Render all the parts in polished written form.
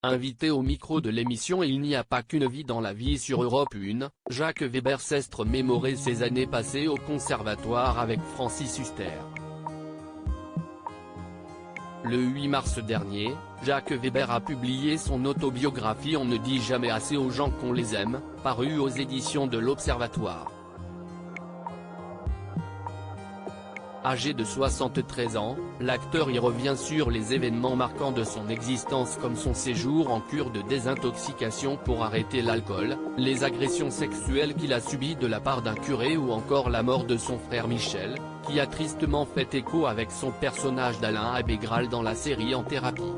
Invité au micro de l'émission Il n'y a pas qu'une vie dans la vie sur Europe 1, Jacques Weber s'est remémoré ses années passées au conservatoire avec Francis Huster. Le 8 mars dernier, Jacques Weber a publié son autobiographie On ne dit jamais assez aux gens qu'on les aime, parue aux éditions de l'Observatoire. Âgé de 73 ans, l'acteur y revient sur les événements marquants de son existence comme son séjour en cure de désintoxication pour arrêter l'alcool, les agressions sexuelles qu'il a subies de la part d'un curé ou encore la mort de son frère Michel, qui a tristement fait écho avec son personnage d'Alain Abégral dans la série En thérapie.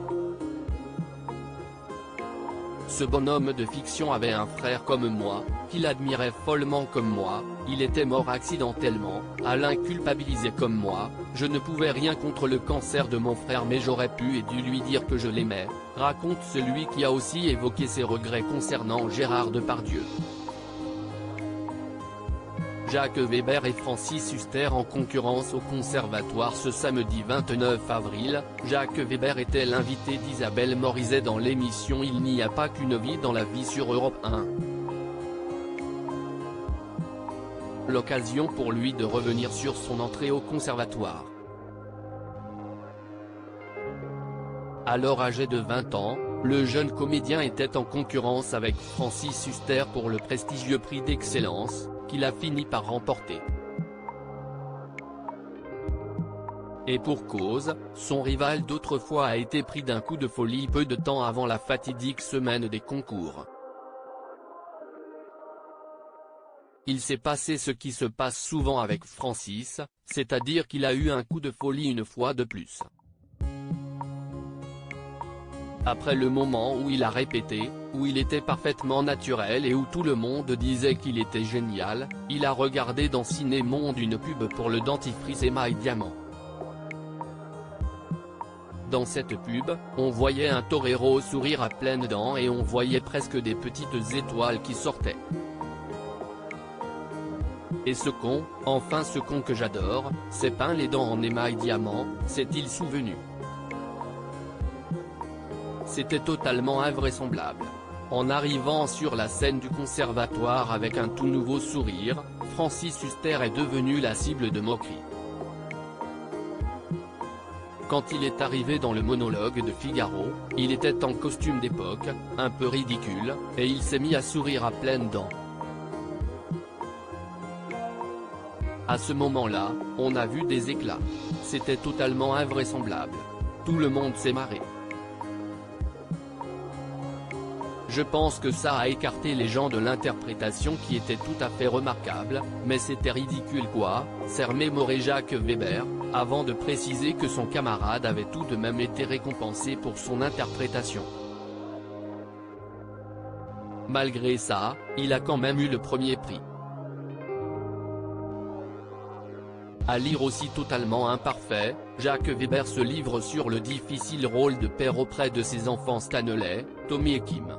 Ce bonhomme de fiction avait un frère comme moi, qu'il admirait follement comme moi, il était mort accidentellement, Alain culpabilisait comme moi, je ne pouvais rien contre le cancer de mon frère mais j'aurais pu et dû lui dire que je l'aimais, raconte celui qui a aussi évoqué ses regrets concernant Gérard Depardieu. Jacques Weber et Francis Huster en concurrence au conservatoire ce samedi 29 avril, Jacques Weber était l'invité d'Isabelle Morizet dans l'émission Il n'y a pas qu'une vie dans la vie sur Europe 1. L'occasion pour lui de revenir sur son entrée au conservatoire. Alors âgé de 20 ans, le jeune comédien était en concurrence avec Francis Huster pour le prestigieux prix d'excellence, qu'il a fini par remporter. Et pour cause, son rival d'autrefois a été pris d'un coup de folie peu de temps avant la fatidique semaine des concours. Il s'est passé ce qui se passe souvent avec Francis, c'est-à-dire qu'il a eu un coup de folie une fois de plus. Après le moment où il a répété, où il était parfaitement naturel et où tout le monde disait qu'il était génial, il a regardé dans Ciné Monde une pub pour le dentifrice Émail Diamant. Dans cette pub, on voyait un torero sourire à pleines dents et on voyait presque des petites étoiles qui sortaient. Et ce con, enfin ce con que j'adore, s'est peint les dents en émail diamant, s'est-il souvenu? C'était totalement invraisemblable. En arrivant sur la scène du conservatoire avec un tout nouveau sourire, Francis Huster est devenu la cible de moqueries. Quand il est arrivé dans le monologue de Figaro, il était en costume d'époque, un peu ridicule, et il s'est mis à sourire à pleines dents. À ce moment-là, on a vu des éclats. C'était totalement invraisemblable. Tout le monde s'est marré. Je pense que ça a écarté les gens de l'interprétation qui était tout à fait remarquable, mais c'était ridicule quoi, s'est remémoré Jacques Weber, avant de préciser que son camarade avait tout de même été récompensé pour son interprétation. Malgré ça, il a quand même eu le premier prix. À lire aussi totalement imparfait, Jacques Weber se livre sur le difficile rôle de père auprès de ses enfants Stanley, Tommy et Kim.